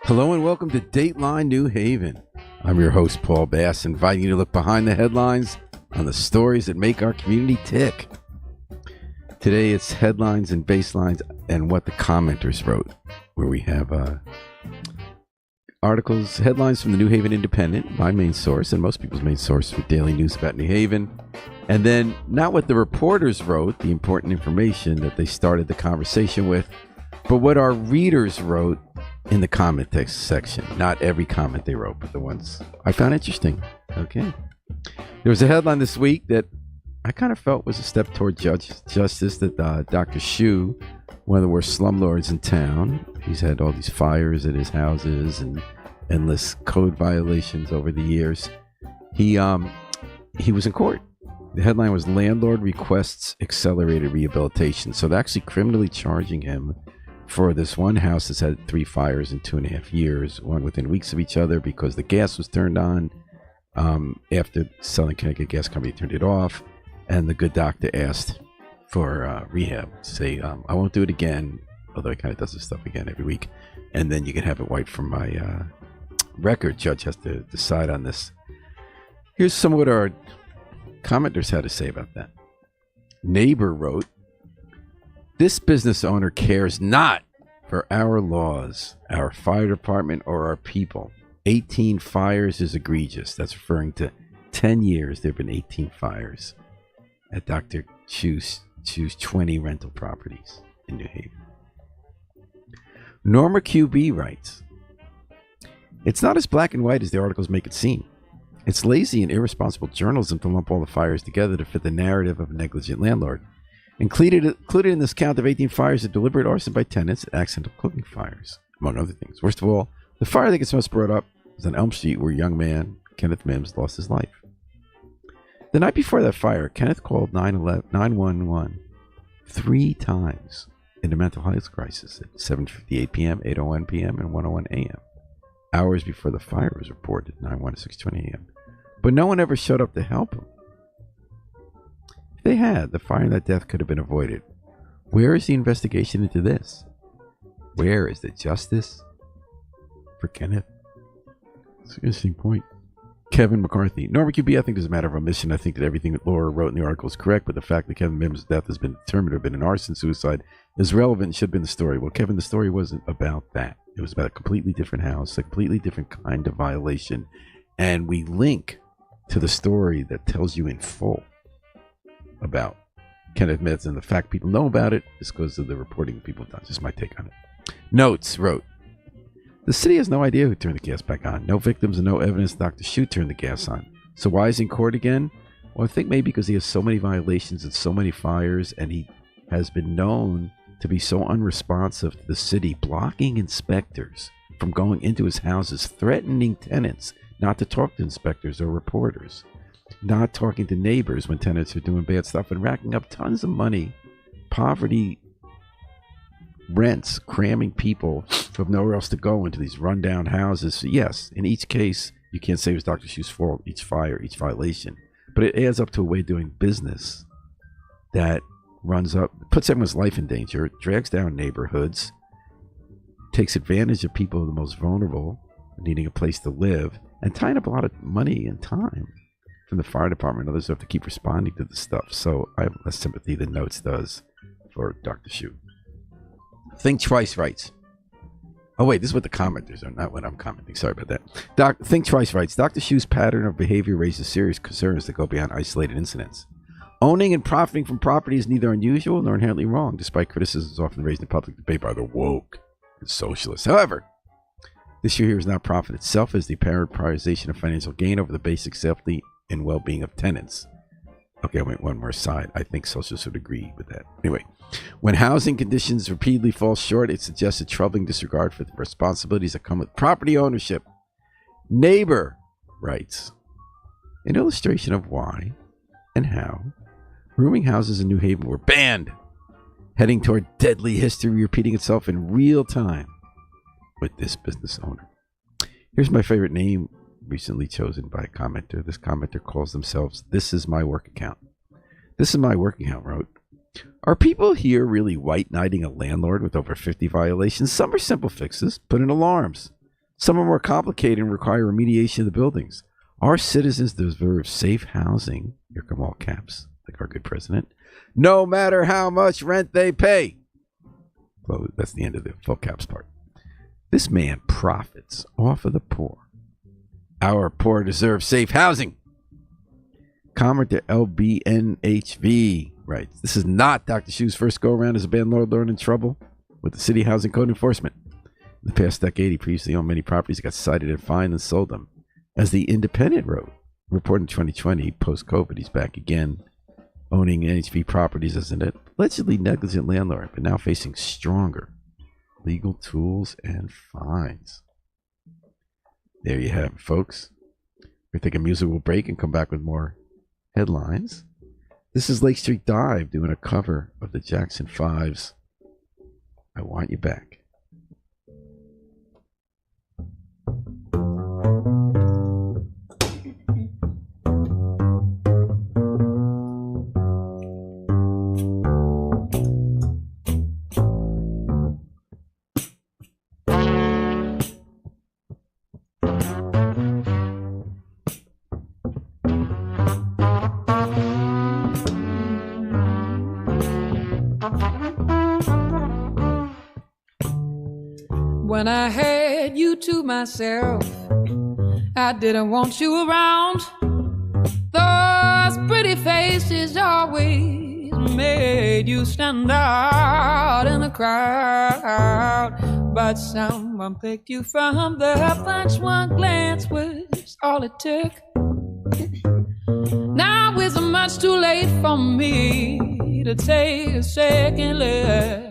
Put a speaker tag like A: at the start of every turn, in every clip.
A: Hello and welcome to Dateline New Haven. I'm your host, Paul Bass, inviting you to look behind the headlines on the stories that make our community tick. Today it's headlines and baselines and what the commenters wrote, where we have articles, headlines from the New Haven Independent, my main source and most people's main source for daily news about New Haven. And then not what the reporters wrote, the important information that they started the conversation with, but what our readers wrote in the comment text section. Not every comment they wrote, but the ones I found interesting. Okay. There was a headline this week that I kind of felt was a step toward justice that Dr. Shu, one of the worst slumlords in town, he's had all these fires at his houses and endless code violations over the years. He was in court. The headline was Landlord Requests Accelerated Rehabilitation. So they're actually criminally charging him for this one house that's had 3 fires in 2.5 years, one within weeks of each other because the gas was turned on after Southern Connecticut Gas Company turned it off, and the good doctor asked for rehab. Say, I won't do it again, although he kind of does this stuff again every week, and then you can have it wiped from my record. Judge has to decide on this. Here's some of what our commenters had to say about that. Neighbor wrote, "This business owner cares not for our laws, our fire department, or our people. 18 fires is egregious." That's referring to 10 years. There have been 18 fires at Dr. Chu's 20 rental properties in New Haven. Norma QB writes, "It's not as black and white as the articles make it seem. It's lazy and irresponsible journalism to lump all the fires together to fit the narrative of a negligent landlord. Included in this count of 18 fires are deliberate arson by tenants and accidental cooking fires, among other things. Worst of all, the fire that gets most brought up is on Elm Street, where a young man, Kenneth Mims, lost his life. The night before that fire, Kenneth called 911 3 times in a mental health crisis at 7:58 p.m., 8:01 p.m., and 1:01 a.m., hours before the fire was reported, 9:01 to 6:20 a.m. But no one ever showed up to help him. If they had, the fire and that death could have been avoided. Where is the investigation into this? Where is the justice for Kenneth?" It's an interesting point. Kevin McCarthy. Norma QB, I think there's a matter of omission. I think that everything that Laura wrote in the article is correct, but the fact that Kevin Mims' death has been determined to have been an arson suicide is relevant and should have been the story. Well, Kevin, the story wasn't about that. It was about a completely different house, a completely different kind of violation. And we link to the story that tells you in full about Kenneth Mims, and the fact people know about it is because of the reporting people have done. Just my take on it. Notes wrote, "The city has no idea who turned the gas back on. No victims and no evidence Dr. Shu turned the gas on. So why is he in court again? Well, I think maybe because he has so many violations and so many fires, and he has been known to be so unresponsive to the city, blocking inspectors from going into his houses, threatening tenants not to talk to inspectors or reporters, not talking to neighbors when tenants are doing bad stuff, and racking up tons of money, poverty rents, cramming people who have nowhere else to go into these rundown houses." So yes, in each case, you can't say it was Dr. Shu's fault, each fire, each violation, but it adds up to a way of doing business that runs up, puts everyone's life in danger, drags down neighborhoods, takes advantage of people, the most vulnerable, needing a place to live, and tying up a lot of money and time from the fire department. Others have to keep responding to this stuff. So I have less sympathy than Notes does for Dr. Shu. Think Twice writes, oh wait, this is what the commenters are, not what I'm commenting. Sorry about that. Think Twice writes, "Dr. Shu's pattern of behavior raises serious concerns that go beyond isolated incidents. Owning and profiting from property is neither unusual nor inherently wrong, despite criticisms often raised in public debate by the woke and socialists. However, the issue here is not profit itself, as the apparent prioritization of financial gain over the basic safety and well-being of tenants." Okay, I went one more side. I think socialists would agree with that. Anyway, "When housing conditions repeatedly fall short, it suggests a troubling disregard for the responsibilities that come with property ownership." Neighbor writes, "An illustration of why and how rooming houses in New Haven were banned, heading toward deadly history repeating itself in real time with this business owner." Here's my favorite name recently chosen by a commenter. This commenter calls themselves "This Is My Work Account." "This Is My Work Account" wrote, "Are people here really white knighting a landlord with over 50 violations? Some are simple fixes. Put in alarms. Some are more complicated and require remediation of the buildings. Our citizens deserve safe housing. Here come all caps, like our good president. No matter how much rent they pay. Well, that's the end of the full caps part. This man profits off of the poor. Our poor deserve safe housing. Commenter LBNHV writes, this is not Dr. Shu's first go-around as a landlord in trouble with the city housing code enforcement. In the past decade, he previously owned many properties, got cited and fined and sold them. As the Independent reported in 2020, post-COVID, he's back again, owning NHV properties as an allegedly negligent landlord, but now facing stronger legal tools and fines. There you have it, folks. We'll take a musical break and come back with more headlines. This is Lake Street Dive doing a cover of the Jackson 5's I Want You Back.
B: When I had you to myself, I didn't want you around. Those pretty faces always made you stand out in the crowd. But someone picked you from the bunch. One glance was all it took. Now it's much too late for me to take a second look.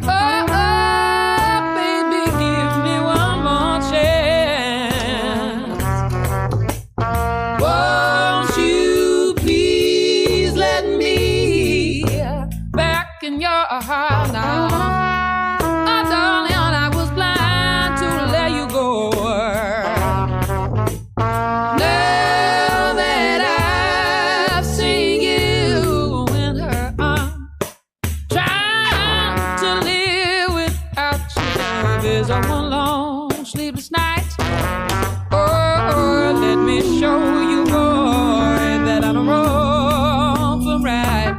B: Oh, baby, give me one more chance. Won't you please let me back in your heart now? Oh, darling, I was blind to let you go. Now that I've seen you in her arms, trying to live without you is a one long sleepless night. Oh, let me show you, boy, that I'm wrong from right.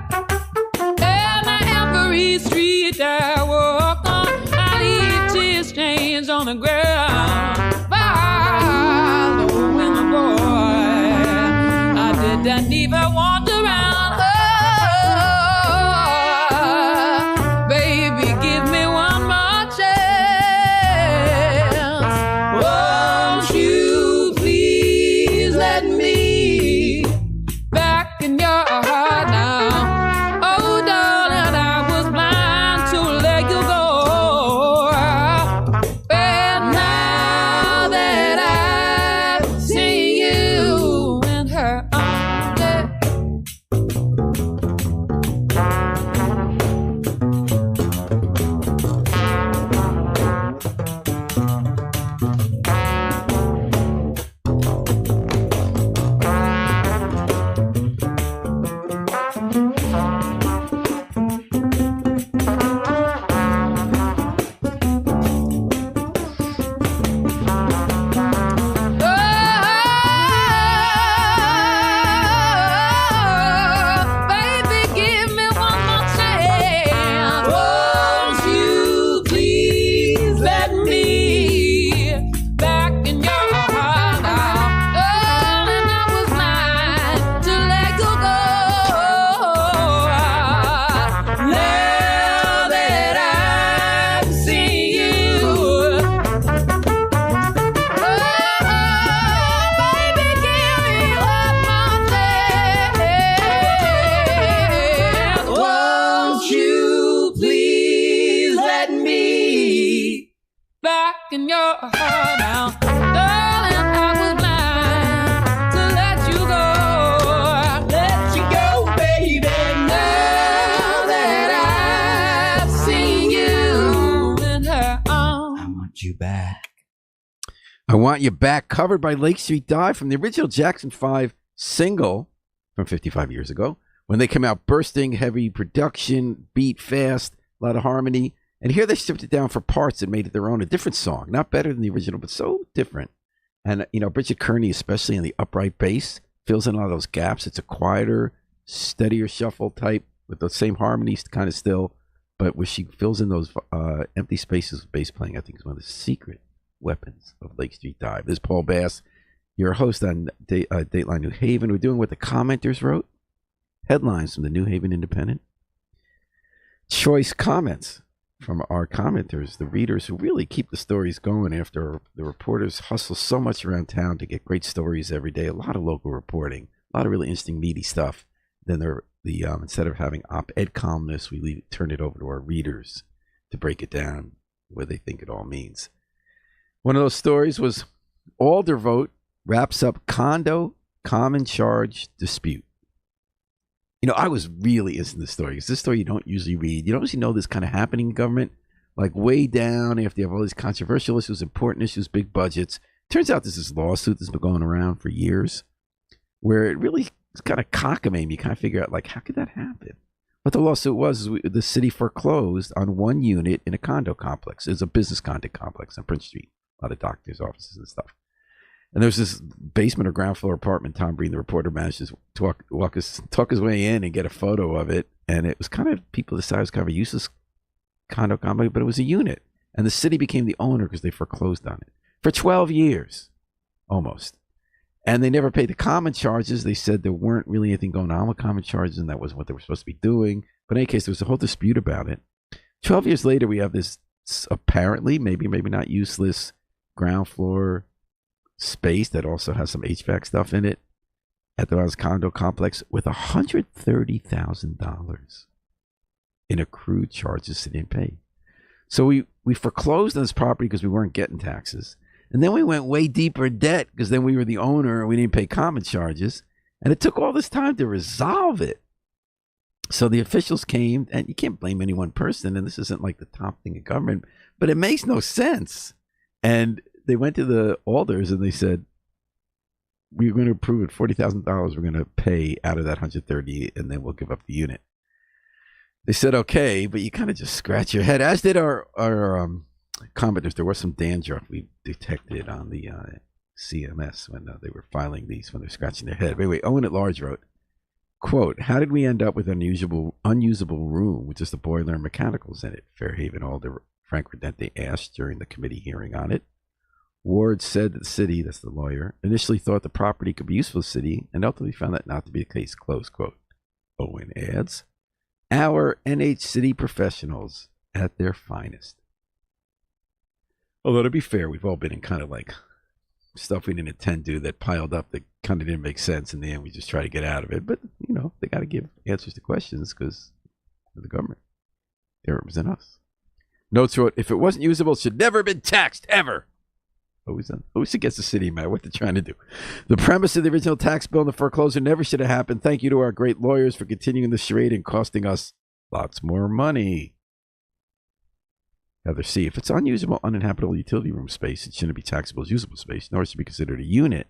B: And every street I walk on, I leave tear stains on the ground. Following the boy I didn't even want around. Oh, baby, give me one more chance. Won't you please let me back in your heart now? Oh, darling, I was blind to let you go. But now that I've seen you in her arms, yeah. Oh, baby, give me one more chance. Won't you please let me back in your heart now? Oh, and I was blind to let you go. Now that I've seen you, oh, baby, give me one more chance. Won't you please let me back in your heart now? Darling, I was blind to let you go. Let you go, baby. Now that I've seen you in her arms.
C: I want you back.
A: I Want You Back, covered by Lake Street Dive from the original Jackson 5 single from 55 years ago when they came out bursting, heavy production, beat fast, a lot of harmony, And here they stripped it down for parts and made it their own, a different song. Not better than the original, but so different. And, Bridget Kearney, especially in the upright bass, fills in a lot of those gaps. It's a quieter, steadier shuffle type with the same harmonies kind of still, but where she fills in those empty spaces with bass playing, I think is one of the secret weapons of Lake Street Dive. This is Paul Bass, your host on Dateline New Haven. We're doing what the commenters wrote. Headlines from the New Haven Independent. Choice comments from our commenters, the readers who really keep the stories going after the reporters hustle so much around town to get great stories every day. A lot of local reporting, a lot of really interesting, meaty stuff. Then instead of having op-ed columnists, we turn it over to our readers to break it down where they think it all means. One of those stories was Alder vote wraps up condo common charge dispute. I was really interested in this story because this story you don't usually read. You don't usually know this kind of happening in government, like way down after you have all these controversial issues, important issues, big budgets. Turns out this is a lawsuit that's been going around for years where it really is kind of cockamamie. You kind of figure out, like, how could that happen? What the lawsuit was is the city foreclosed on one unit in a condo complex. It's a business condo complex on Prince Street. A lot of doctors' offices and stuff. And there's this basement or ground floor apartment. Tom Breen, the reporter, managed to talk his way in and get a photo of it. And it was kind of, people decided it was kind of a useless condo complex, but it was a unit. And the city became the owner because they foreclosed on it for 12 years, almost. And they never paid the common charges. They said there weren't really anything going on with common charges, and that wasn't what they were supposed to be doing. But in any case, there was a whole dispute about it. 12 years later, we have this apparently, maybe not useless ground floor space that also has some HVAC stuff in it at the house condo complex with $130,000 in accrued charges they didn't pay. So we foreclosed on this property because we weren't getting taxes. And then we went way deeper in debt because then we were the owner and we didn't pay common charges. And it took all this time to resolve it. So the officials came, and you can't blame any one person, and this isn't like the top thing in government, but it makes no sense. And they went to the alders and they said, we're going to approve it, $40,000 we're going to pay out of that 130, and then we'll give up the unit. They said, okay, but you kind of just scratch your head, as did our commenters. There was some dandruff we detected on the CMS when they were filing these, when they're scratching their head. Anyway, Owen at Large wrote, quote, how did we end up with an unusable room with just a boiler and mechanicals in it? Fairhaven Alder Frank Redente asked during the committee hearing on it. Ward said that the city, that's the lawyer, initially thought the property could be useful to the city and ultimately found that not to be the case, close quote. Owen adds, our NH City professionals at their finest. Although to be fair, we've all been in kind of like stuff we didn't intend to that piled up that kind of didn't make sense. In the end, we just try to get out of it. But, they got to give answers to questions because of the government. They represent us. Notes wrote, if it wasn't usable, it should never have been taxed, ever. Always against the city, man, what they're trying to do. The premise of the original tax bill and the foreclosure never should have happened. Thank you to our great lawyers for continuing the charade and costing us lots more money. Heather C. If it's unusable, uninhabitable utility room space, it shouldn't be taxable as usable space, nor should it be considered a unit.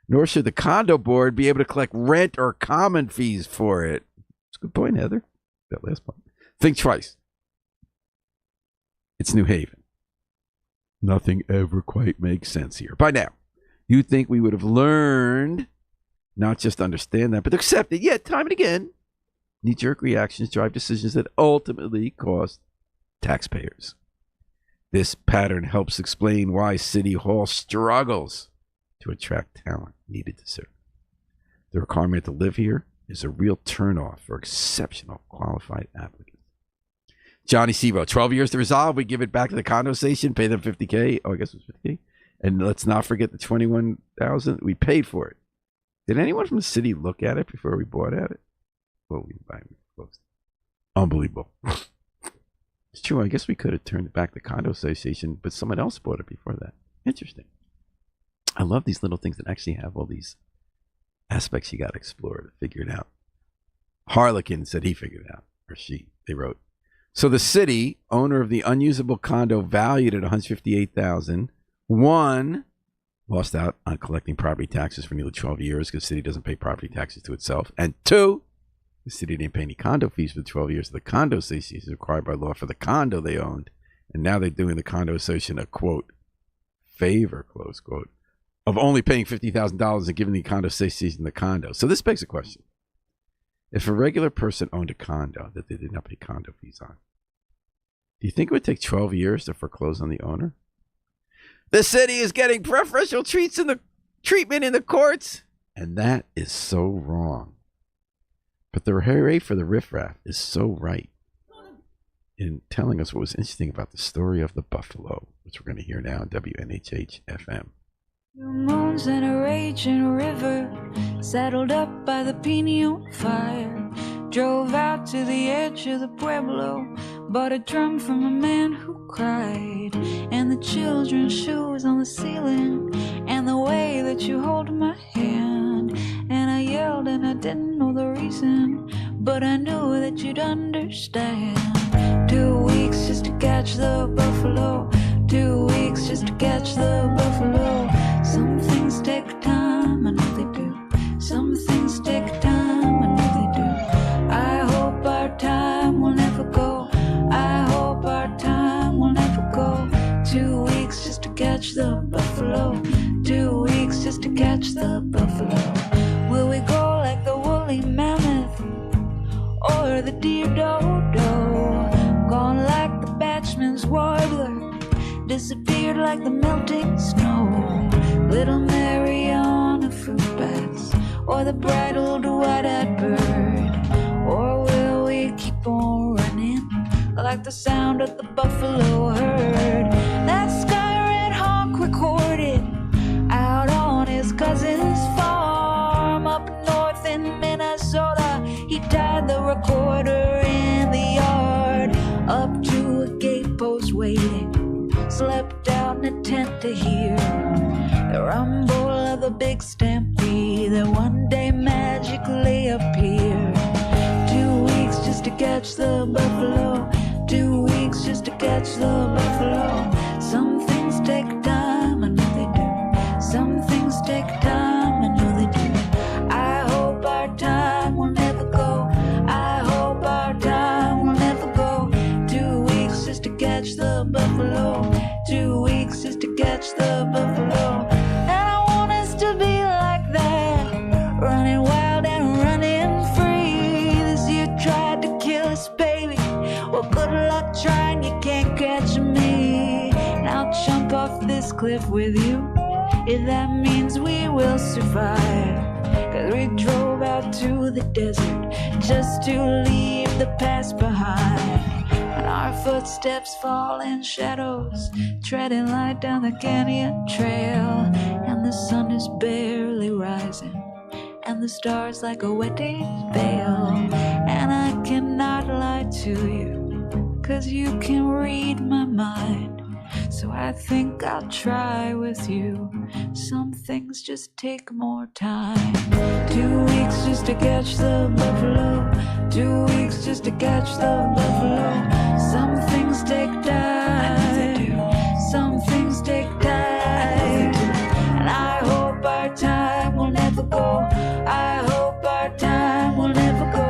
A: Nor should the condo board be able to collect rent or common fees for it. That's a good point, Heather. That last point. Think twice. It's New Haven. Nothing ever quite makes sense here. By now, you'd think we would have learned not just to understand that, but to accept it. Yet, time and again, knee-jerk reactions drive decisions that ultimately cost taxpayers. This pattern helps explain why City Hall struggles to attract talent needed to serve. The requirement to live here is a real turnoff for exceptional qualified applicants. Johnny Sevo, 12 years to resolve. We give it back to the condo station, pay them $50K. Oh, I guess it was $50K. And let's not forget the $21,000. We paid for it. Did anyone from the city look at it before we bought at it? Well, we closed. Unbelievable. It's true. I guess we could have turned it back to the condo association, but someone else bought it before that. Interesting. I love these little things that actually have all these aspects you got to explore to figure it out. Harlequin said he figured it out, or she. They wrote, so the city, owner of the unusable condo valued at $158,000, one, lost out on collecting property taxes for nearly 12 years because the city doesn't pay property taxes to itself, and two, the city didn't pay any condo fees for the 12 years the condo association is required by law for the condo they owned. And now they're doing the condo association a, quote, favor, close quote, of only paying $50,000 and giving the condo association the condo. So this begs a question. If a regular person owned a condo that they did not pay condo fees on, do you think it would take 12 years to foreclose on the owner? The city is getting preferential treatment in the courts. And that is so wrong. But the hooray for the riffraff is so right in telling us what was interesting about the story of the buffalo, which we're going to hear now on WNHH FM.
C: Moons and a raging river, saddled up by the piñon fire, drove out to the edge of the pueblo, bought a drum from a man who cried, and the children's shoes on the ceiling, and the way that you hold my hand, and I yelled and I didn't know the reason, but I knew that you'd understand. 2 weeks just to catch the buffalo, 2 weeks just to catch the buffalo. Some things take time, I know they do. Some things take time, I know they do. I hope our time will never go. I hope our time will never go. 2 weeks just to catch the buffalo. 2 weeks just to catch the buffalo. Will we go like the woolly mammoth or the deer dodo? Gone like the batchman's warbler, disappeared like the melting snow. Little Mary on a fruit bats, or the bridled white-eyed bird, or will we keep on running like the sound of the buffalo herd? That sky-red hawk recorded out on his cousin's farm up north in Minnesota. He tied the recorder in the yard up to a gate post waiting, slept out in a tent to hear the rumble of the big stampede that one day magically appeared. 2 weeks just to catch the buffalo, 2 weeks just to catch the buffalo. Some things take time, I know they do. Some things take time, I know they do. I hope our time will never go. I hope our time will never go. 2 weeks just to catch the buffalo, 2 weeks just to catch the buffalo. And I want us to be like that, running wild and running free. This year tried to kill us, baby. Well, good luck trying, you can't catch me. And I'll jump off this cliff with you, if that means we will survive. 'Cause we drove out to the desert just to leave the past behind. And our footsteps fall in shadows, treading light down the canyon trail. And the sun is barely rising, and the stars like a wedding veil. And I cannot lie to you, 'cause you can read my mind. So I think I'll try with you. Some things just take more time. 2 weeks just to catch the buffalo, 2 weeks just to catch the buffalo. Some things take time, some things take time. And I hope our time will never go. I hope our time will never go.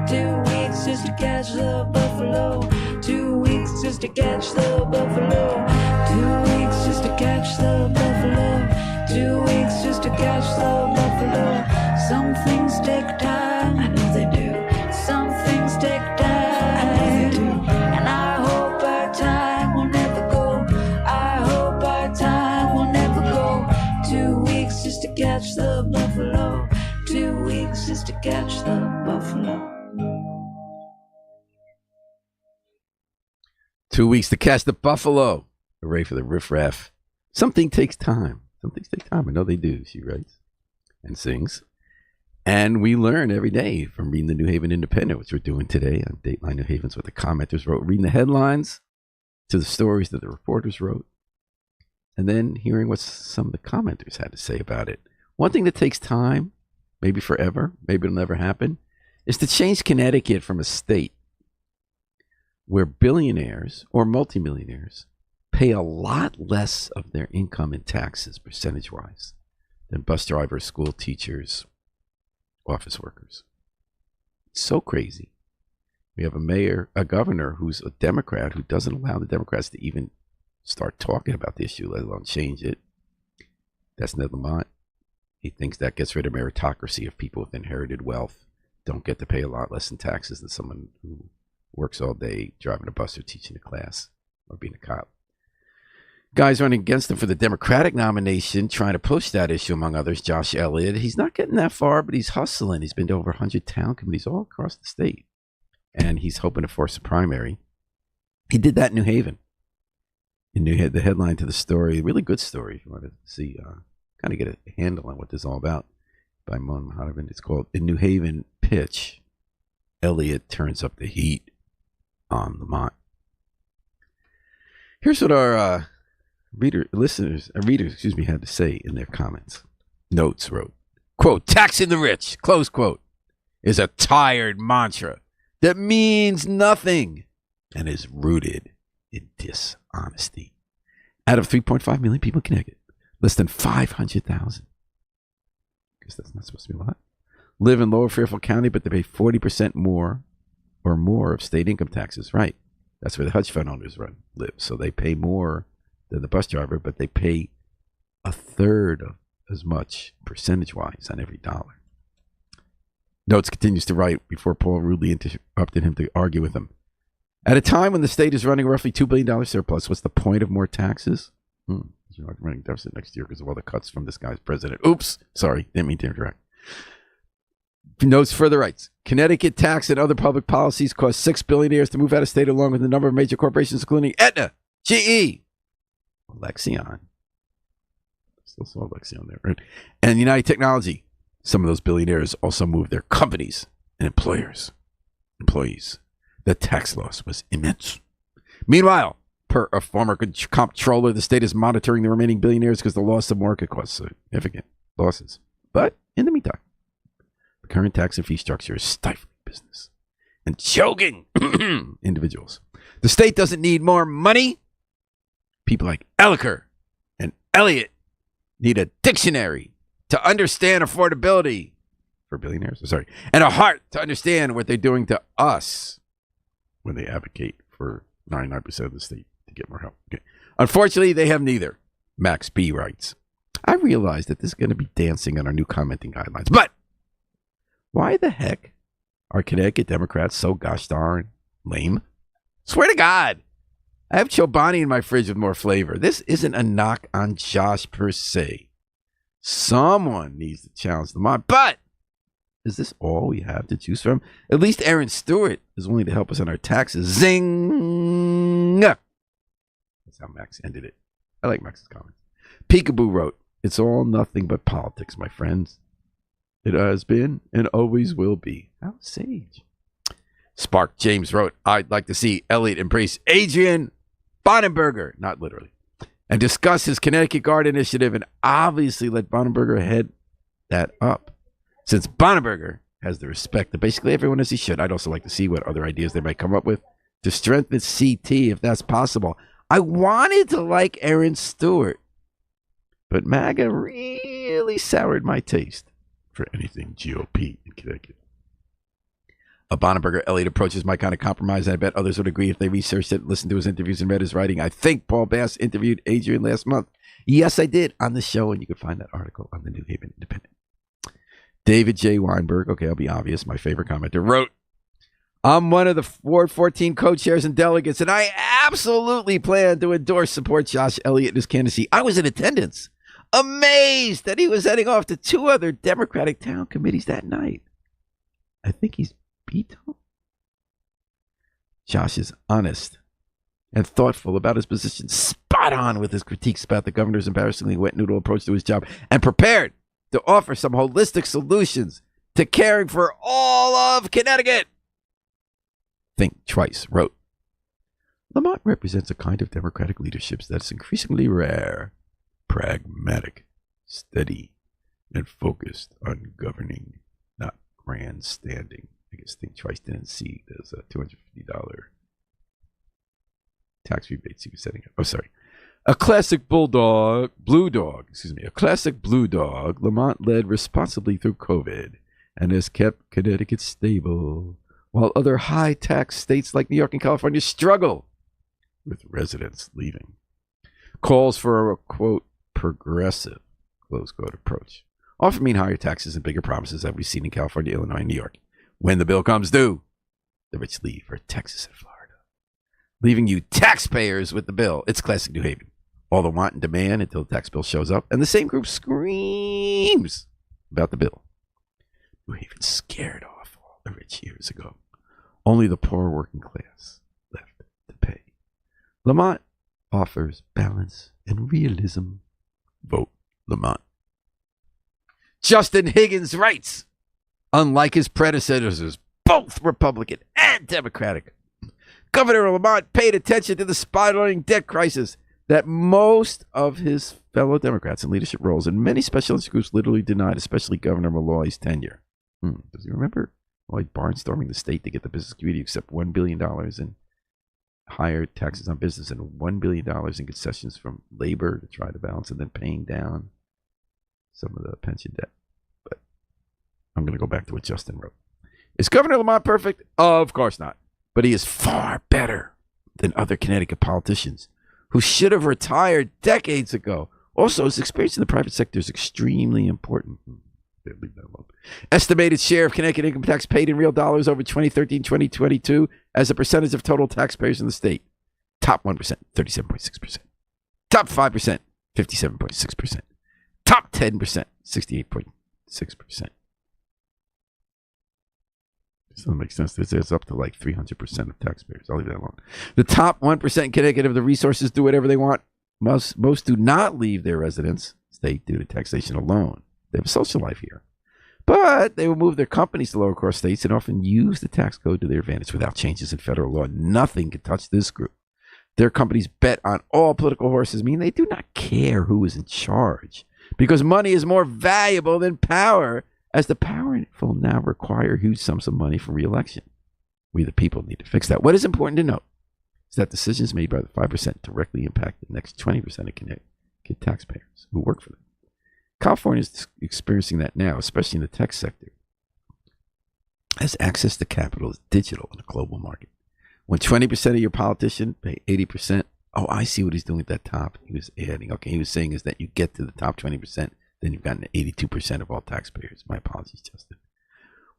C: 2 weeks just to catch the buffalo, 2 weeks just to catch the buffalo. 2 weeks just to catch the buffalo, 2 weeks just to catch the buffalo. Some things take time, I know they do. Some things take time, I know they do. And I hope our time will never go. I hope our time will never go. 2 weeks just to catch the buffalo, 2 weeks just to catch the buffalo.
A: 2 weeks to catch the buffalo. Hooray for the riffraff. Something takes time. Some things take time. I know they do, she writes and sings. And we learn every day from reading the New Haven Independent, which we're doing today on Dateline New Haven's what the commenters wrote, reading the headlines to the stories that the reporters wrote, and then hearing what some of the commenters had to say about it. One thing that takes time, maybe forever, maybe it'll never happen, is to change Connecticut from a state where billionaires or multimillionaires pay a lot less of their income in taxes percentage-wise than bus drivers, school teachers, office workers. It's so crazy. We have a governor who's a Democrat who doesn't allow the Democrats to even start talking about the issue, let alone change it. That's Ned Lamont. He thinks that gets rid of meritocracy if people with inherited wealth don't get to pay a lot less in taxes than someone who works all day driving a bus or teaching a class or being a cop. Guys running against him for the Democratic nomination, trying to push that issue, among others, Josh Elliott. He's not getting that far, but he's hustling. He's been to over 100 town committees all across the state, and he's hoping to force a primary. He did that in New Haven. The headline to the story, really good story if you want to see, kind of get a handle on what this is all about, by Mon Mahadevan. It's called "In New Haven Pitch, Elliott Turns Up the Heat on Lamont." Here's what our readers had to say in their comments. Notes wrote, quote, "Taxing the rich," close quote, "is a tired mantra that means nothing and is rooted in dishonesty. Out of 3.5 million people in Connecticut, less than 500,000, because that's not supposed to be a lot, live in Lower Fairfield County, but they pay 40% more or more of state income taxes. Right. That's where the hedge fund owners live. So they pay more than the bus driver, but they pay a third of as much percentage-wise on every dollar. Notes continues to write before Paul rudely interrupted him to argue with him. At a time when the state is running a roughly $2 billion surplus, what's the point of more taxes? You're not running deficit next year because of all the cuts from this guy's president. Oops, sorry, didn't mean to interrupt. Notes further writes, Connecticut tax and other public policies cause 6 billionaires to move out of state along with a number of major corporations, including Aetna, GE, Lexion. Still saw Lexion there, right? And United Technology. Some of those billionaires also moved their companies and employees. The tax loss was immense. Meanwhile, per a former comptroller, the state is monitoring the remaining billionaires because the loss of market caused significant losses. But in the meantime, the current tax and fee structure is stifling business and choking individuals. The state doesn't need more money. People like Elliker and Elliott need a dictionary to understand affordability for billionaires. And a heart to understand what they're doing to us when they advocate for 99% of the state to get more help. Okay. Unfortunately, they have neither. Max B writes, I realize that this is going to be dancing on our new commenting guidelines, but why the heck are Connecticut Democrats so gosh darn lame? Swear to God, I have Chobani in my fridge with more flavor. This isn't a knock on Josh per se. Someone needs to challenge Lamont, but is this all we have to choose from? At least Aaron Stewart is willing to help us on our taxes. Zing! That's how Max ended it. I like Max's comments. Peekaboo wrote, it's all nothing but politics, my friends. It has been and always will be. How sage. Spark James wrote, I'd like to see Elliott embrace Adrian Bonenberger, not literally, and discuss his Connecticut Guard initiative and obviously let Bonenberger head that up. Since Bonenberger has the respect that basically everyone as he should, I'd also like to see what other ideas they might come up with to strengthen CT if that's possible. I wanted to like Aaron Stewart, but MAGA really soured my taste for anything GOP in Connecticut. A Bonenberger Elliott approach is my kind of compromise, and I bet others would agree if they researched it, listened to his interviews, and read his writing. I think Paul Bass interviewed Adrian last month. Yes, I did, on the show, and you can find that article on the New Haven Independent. David J. Weinberg, okay, I'll be obvious, my favorite commenter, wrote, I'm one of the Ward 14 co-chairs and delegates, and I absolutely plan to support Josh Elliott in his candidacy. I was in attendance, amazed that he was heading off to 2 other Democratic town committees that night. I think he's Beto. Josh is honest and thoughtful about his position, spot on with his critiques about the governor's embarrassingly wet noodle approach to his job, and prepared to offer some holistic solutions to caring for all of Connecticut. Think Twice wrote, Lamont represents a kind of democratic leadership that's increasingly rare, pragmatic, steady, and focused on governing, not grandstanding. I guess Think Twice didn't see there's a $250 tax rebates he was setting up. Oh, sorry. A classic blue dog, Lamont led responsibly through COVID and has kept Connecticut stable while other high-tax states like New York and California struggle with residents leaving. Calls for a, quote, progressive, close quote, approach often mean higher taxes and bigger promises that we've seen in California, Illinois, and New York. When the bill comes due, the rich leave for Texas and Florida, leaving you taxpayers with the bill. It's classic New Haven. All the want and demand until the tax bill shows up, and the same group screams about the bill. New Haven scared off all the rich years ago. Only the poor working class left to pay. Lamont offers balance and realism. Vote Lamont. Justin Higgins writes, unlike his predecessors, both Republican and Democratic, Governor Lamont paid attention to the spiraling debt crisis that most of his fellow Democrats in leadership roles and many special interest groups literally denied, especially Governor Malloy's tenure. Does he remember Malloy barnstorming the state to get the business community to accept $1 billion in higher taxes on business and $1 billion in concessions from labor to try to balance and then paying down some of the pension debt? But I'm going to go back to what Justin wrote. Is Governor Lamont perfect? Of course not. But he is far better than other Connecticut politicians who should have retired decades ago. Also, his experience in the private sector is extremely important. Leave that alone. Estimated share of Connecticut income tax paid in real dollars over 2013-2022 as a percentage of total taxpayers in the state. Top 1%, 37.6%. Top 5%, 57.6%. Top 10%, 68.6%. Doesn't make sense. It's up to like 300% of taxpayers. I'll leave that alone. The top 1% in Connecticut of the resources do whatever they want. Most do not leave their residence state due to taxation alone. They have a social life here. But they will move their companies to lower cost states and often use the tax code to their advantage without changes in federal law. Nothing can touch this group. Their companies bet on all political horses, meaning they do not care who is in charge because money is more valuable than power, as the powerful now require huge sums of money for re-election. We, the people, need to fix that. What is important to note is that decisions made by the 5% directly impact the next 20% of Connecticut taxpayers who work for them. California is experiencing that now, especially in the tech sector, as access to capital is digital in a global market. When 20% of your politician pay 80%, oh, I see what he's doing at that top. He was adding, okay, he was saying is that you get to the top 20%, then you've gotten 82% of all taxpayers. My apologies, Justin.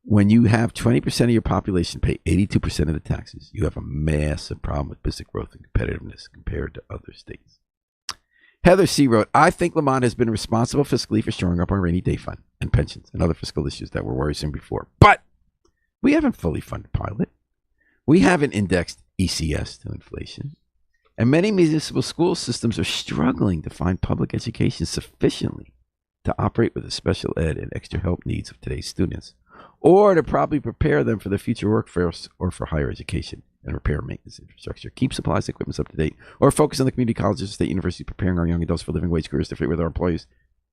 A: When you have 20% of your population pay 82% of the taxes, you have a massive problem with business growth and competitiveness compared to other states. Heather C. wrote, I think Lamont has been responsible fiscally for shoring up our rainy day fund and pensions and other fiscal issues that were worrisome before. But we haven't fully funded pilot. We haven't indexed ECS to inflation. And many municipal school systems are struggling to find public education sufficiently to operate with the special ed and extra help needs of today's students, or to probably prepare them for the future workforce or for higher education and repair and maintenance infrastructure, keep supplies and equipment up to date, or focus on the community colleges and state universities preparing our young adults for living wage careers to fit with our employees'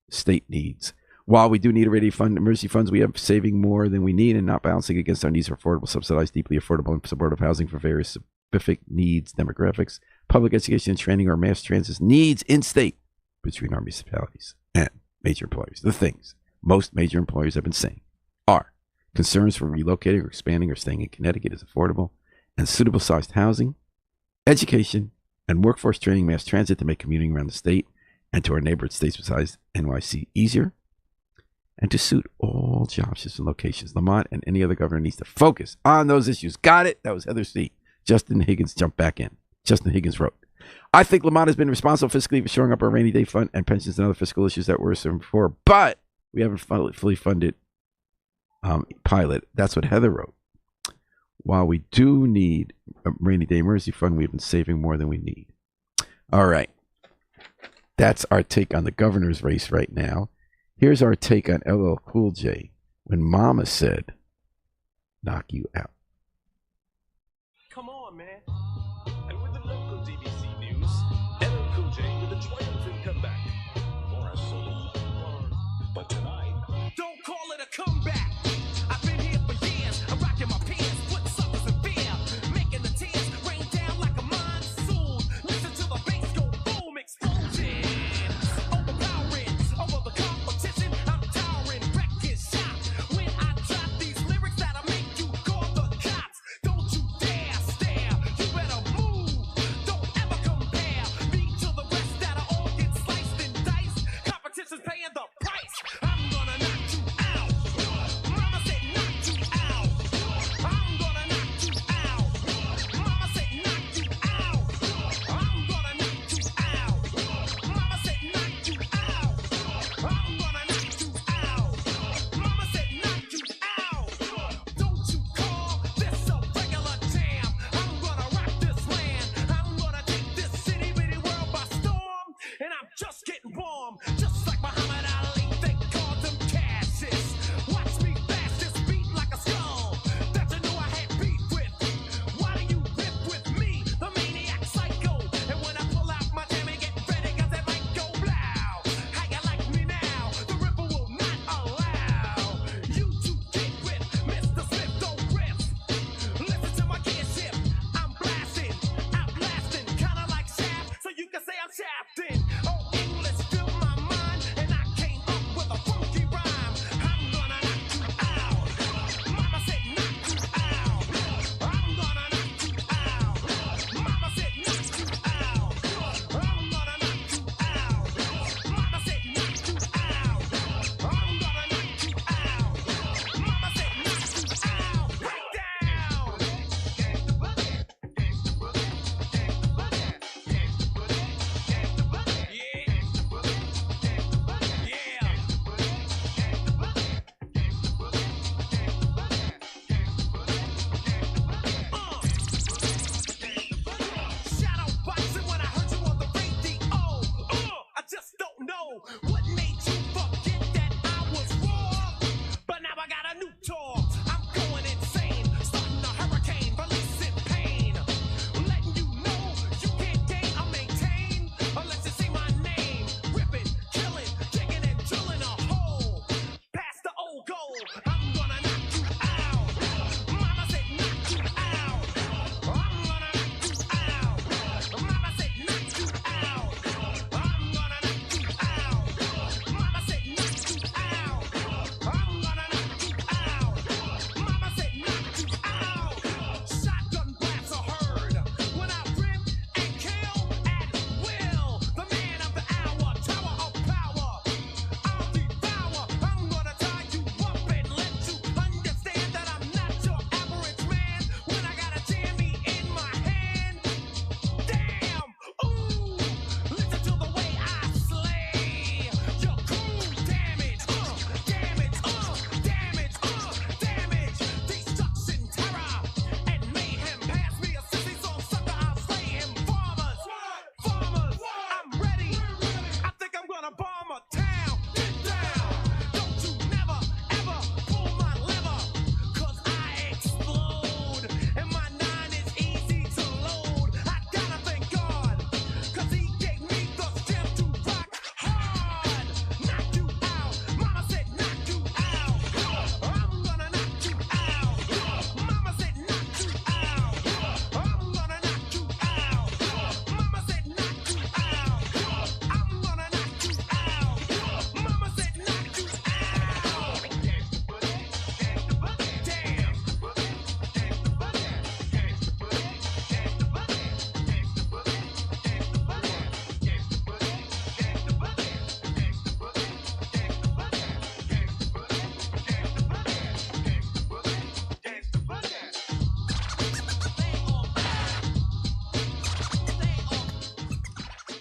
A: state needs. While we do need a ready fund, emergency funds, we have saving more than we need and not balancing against our needs for affordable, subsidized, deeply affordable, and supportive housing for various specific needs, demographics, public education and training, or mass transit needs in state between our municipalities and major employers. The things most major employers have been saying are concerns for relocating or expanding or staying in Connecticut is affordable and suitable sized housing, education, and workforce training, mass transit to make commuting around the state and to our neighboring states besides NYC easier, and to suit all job shifts and locations. Lamont and any other governor needs to focus on those issues. Got it? That was Heather C. Justin Higgins jumped back in. Justin Higgins wrote, I think Lamont has been responsible fiscally for shoring up our rainy day fund and pensions and other fiscal issues that were served before, but we haven't fully funded pilot. That's what Heather wrote. While we do need a rainy day emergency fund, we've been saving more than we need. All right. That's our take on the governor's race right now. Here's our take on LL Cool J when Mama said, knock you out.
D: Come on, man. And with the local DBC news, LL Cool J with a triumphant comeback. For a solo. But tonight, don't call it a comeback. I've been here for years. I'm rocking my pants, putting suckers in fear, making the tears rain down like a monsoon. Listen to the bass go boom, explosion. Overpowering, over the competition. I'm towering, wreck is shot. When I drop these lyrics that'll make you call the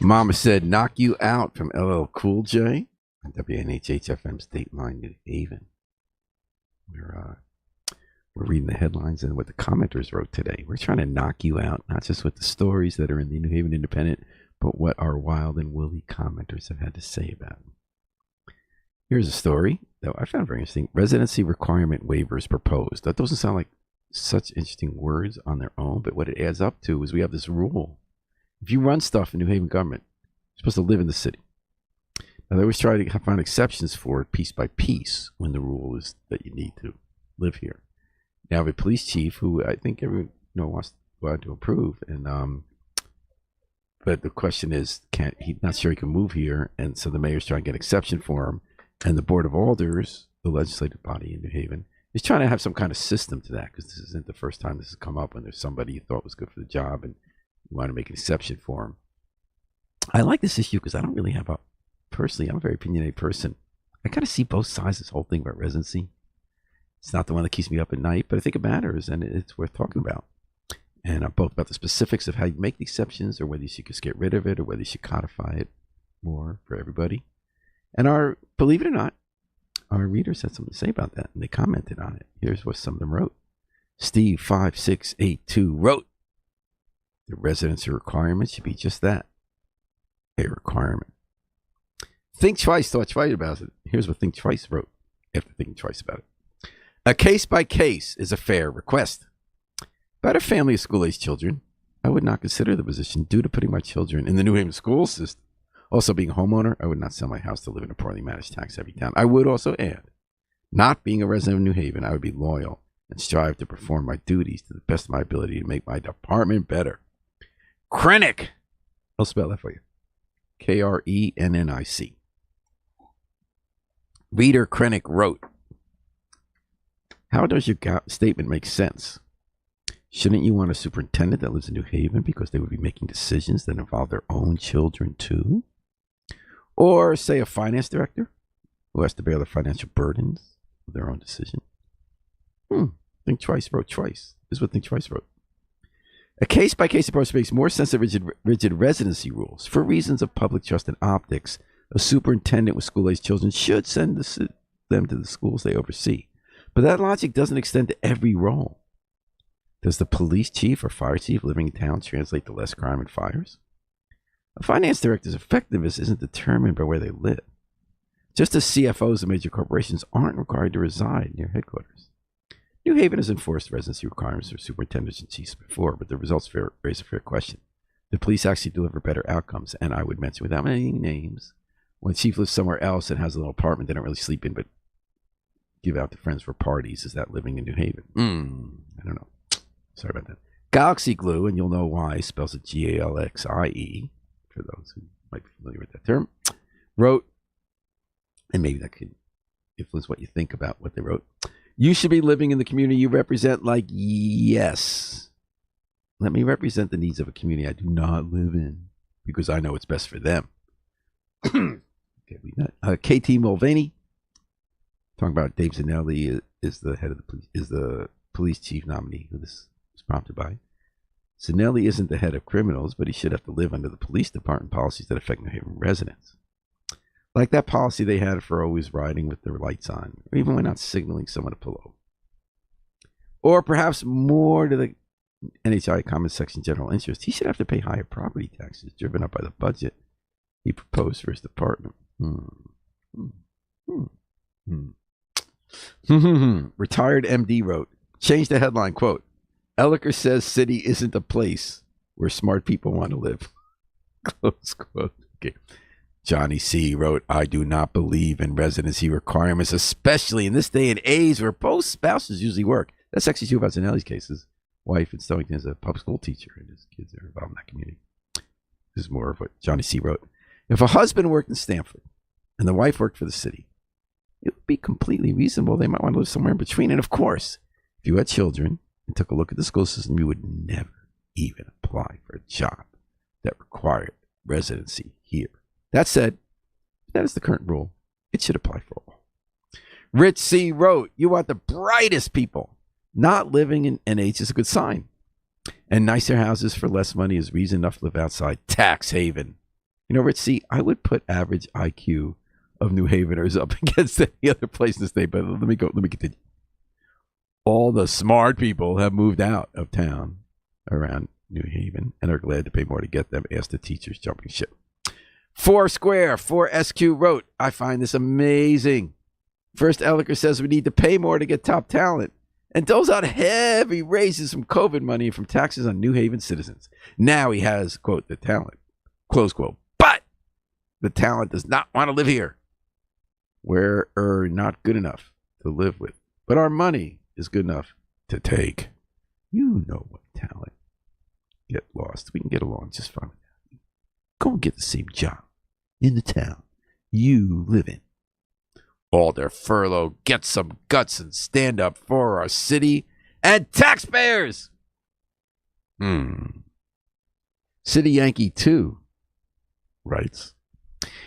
A: Mama said, knock you out from LL Cool J on WNHH-FM's Dateline New Haven. We're reading the headlines and what the commenters wrote today. We're trying to knock you out, not just with the stories that are in the New Haven Independent, but what our wild and woolly commenters have had to say about it. Here's a story that I found very interesting. Residency requirement waivers proposed. That doesn't sound like such interesting words on their own, but what it adds up to is we have this rule. If you run stuff in New Haven government, you're supposed to live in the city. Now, they always try to find exceptions for it piece by piece when the rule is that you need to live here. Now, the police chief, who I think everyone wants to approve, and but the question is, he's not sure he can move here, and so the mayor's trying to get exception for him, and the Board of Alders, the legislative body in New Haven, is trying to have some kind of system to that, because this isn't the first time this has come up when there's somebody you thought was good for the job and you want to make an exception for him. I like this issue because I don't really have personally, I'm a very opinionated person. I kind of see both sides of this whole thing about residency. It's not the one that keeps me up at night, but I think it matters and it's worth talking about. And both about the specifics of how you make the exceptions, or whether you should just get rid of it, or whether you should codify it more for everybody. And believe it or not, our readers had something to say about that, and they commented on it. Here's what some of them wrote. Steve5682 wrote, the residency requirement should be just that, a requirement. Think Twice thought twice about it. Here's what Think Twice wrote after thinking twice about it. A case by case is a fair request. About a family of school-age children, I would not consider the position due to putting my children in the New Haven school system. Also, being a homeowner, I would not sell my house to live in a poorly managed tax-heavy town. I would also add, not being a resident of New Haven, I would be loyal and strive to perform my duties to the best of my ability to make my department better. Krennic. I'll spell that for you. Krennic. Reader Krennic wrote, how does your statement make sense? Shouldn't you want a superintendent that lives in New Haven because they would be making decisions that involve their own children too? Or, say, a finance director who has to bear the financial burdens of their own decision? Think Twice wrote twice. This is what Think Twice wrote. A case-by-case approach makes more sense of rigid residency rules. For reasons of public trust and optics, a superintendent with school-aged children should send them to the schools they oversee. But that logic doesn't extend to every role. Does the police chief or fire chief living in town translate to less crime and fires? A finance director's effectiveness isn't determined by where they live. Just as CFOs of major corporations aren't required to reside near headquarters. New Haven has enforced residency requirements for superintendents and chiefs before, but the results raise a fair question. The police actually deliver better outcomes, and I would mention, without naming names, when a chief lives somewhere else and has a little apartment they don't really sleep in, but give out to friends for parties, is that living in New Haven? I don't know. Sorry about that. Galaxy Glue, and you'll know why, spells it Galxie, for those who might be familiar with that term, wrote, and maybe that could influence what you think about what they wrote. You should be living in the community you represent. Like, yes, let me represent the needs of a community I do not live in because I know what's best for them. KT Mulvaney, talking about Dave Zanelli is the head of the police, is the police chief nominee who this was prompted by. Zanelli isn't the head of criminals, but he should have to live under the police department policies that affect New Haven residents. Like that policy they had for always riding with their lights on, or even when not signaling someone to pull over. Or perhaps more to the NHI Common Section general interest, he should have to pay higher property taxes driven up by the budget he proposed for his department. Retired MD wrote, change the headline, quote, Elliker says city isn't a place where smart people want to live. Close quote. Okay. Johnny C. wrote, I do not believe in residency requirements, especially in this day and age where both spouses usually work. That's actually true about Zanelli's case. His wife in Stonington is a public school teacher, and his kids are involved in that community. This is more of what Johnny C. wrote. If a husband worked in Stamford and the wife worked for the city, it would be completely reasonable. They might want to live somewhere in between. And of course, if you had children and took a look at the school system, you would never even apply for a job that required residency here. That said, that is the current rule. It should apply for all. Rich C. wrote, you want the brightest people. Not living in NH is a good sign. And nicer houses for less money is reason enough to live outside. Tax haven. You know, Rich, see, I would put average IQ of New Haveners up against any other place in the state, but let me continue. All the smart people have moved out of town around New Haven and are glad to pay more to get them. Ask the teachers jumping ship. 4SQ wrote, I find this amazing. First, Elliker says we need to pay more to get top talent and doles out heavy raises from COVID money and from taxes on New Haven citizens. Now he has, quote, the talent, close quote. But the talent does not want to live here. We're not good enough to live with. But our money is good enough to take. You know what talent. Get lost. We can get along just fine. Go and get the same job in the town you live in. Alder Furlow, get some guts and stand up for our city and taxpayers. City Yankee 2 writes,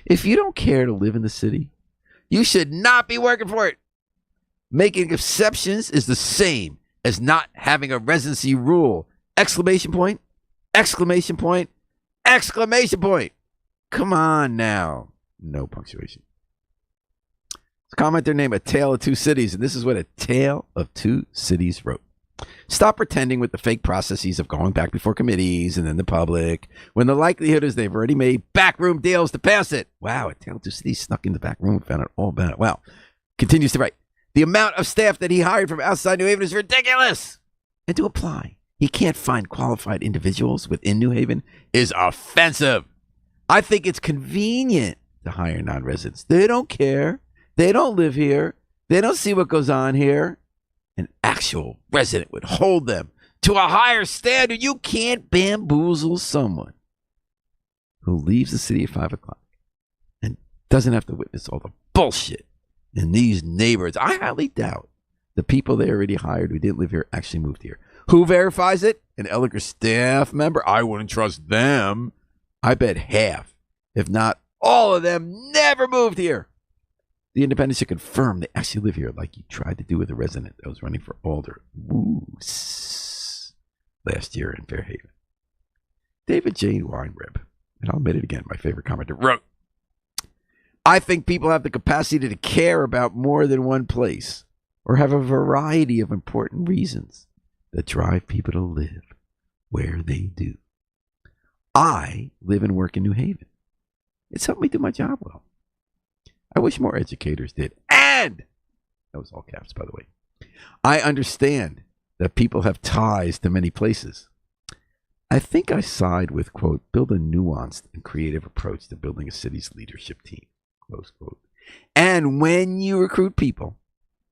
A: if you don't care to live in the city, you should not be working for it. Making exceptions is the same as not having a residency rule. Exclamation point, exclamation point, exclamation point. Come on now. No punctuation. Commenter named A Tale of Two Cities, and this is what A Tale of Two Cities wrote. Stop pretending with the fake processes of going back before committees and then the public, when the likelihood is they've already made backroom deals to pass it. Wow, A Tale of Two Cities snuck in the back room and found out all about it. Wow. Continues to write. The amount of staff that he hired from outside New Haven is ridiculous. And to apply, he can't find qualified individuals within New Haven is offensive. I think it's convenient to hire non-residents. They don't care. They don't live here. They don't see what goes on here. An actual resident would hold them to a higher standard. You can't bamboozle someone who leaves the city at 5 o'clock and doesn't have to witness all the bullshit in these neighborhoods. I highly doubt the people they already hired who didn't live here actually moved here. Who verifies it? An Elliker staff member? I wouldn't trust them. I bet half, if not all of them, never moved here. The Independent should confirm they actually live here, like you tried to do with a resident that was running for alder last year in Fairhaven. David J. Weinreb, and I'll admit it again, my favorite commenter, wrote, I think people have the capacity to care about more than one place or have a variety of important reasons that drive people to live where they do. I live and work in New Haven. It's helped me do my job well. I wish more educators did. And, that was all caps, by the way, I understand that people have ties to many places. I think I side with, quote, build a nuanced and creative approach to building a city's leadership team, close quote. And when you recruit people,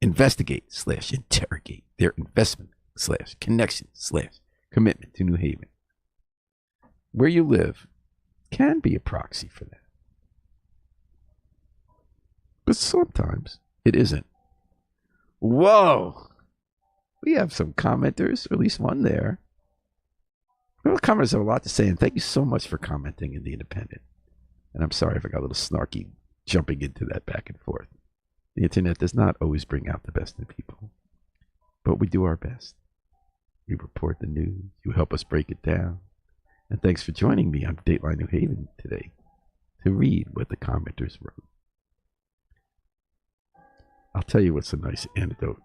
A: investigate/interrogate their investment/connection/commitment to New Haven. Where you live can be a proxy for that. But sometimes it isn't. Whoa! We have some commenters, or at least one there. Well, commenters have a lot to say, and thank you so much for commenting in The Independent. And I'm sorry if I got a little snarky jumping into that back and forth. The internet does not always bring out the best in people, but we do our best. We report the news. You help us break it down. And thanks for joining me on Dateline New Haven today to read what the commenters wrote. I'll tell you what's a nice antidote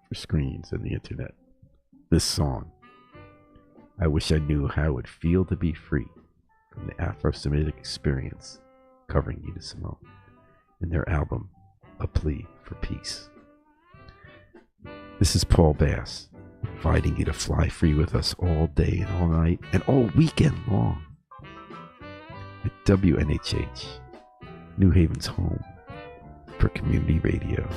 A: for screens and the internet. This song. I wish I knew how it would feel to be free, from the Afro-Semitic Experience, covering Nina Simone, in their album, A Plea for Peace. This is Paul Bass, inviting you to fly free with us all day and all night and all weekend long at WNHH, New Haven's home for community radio.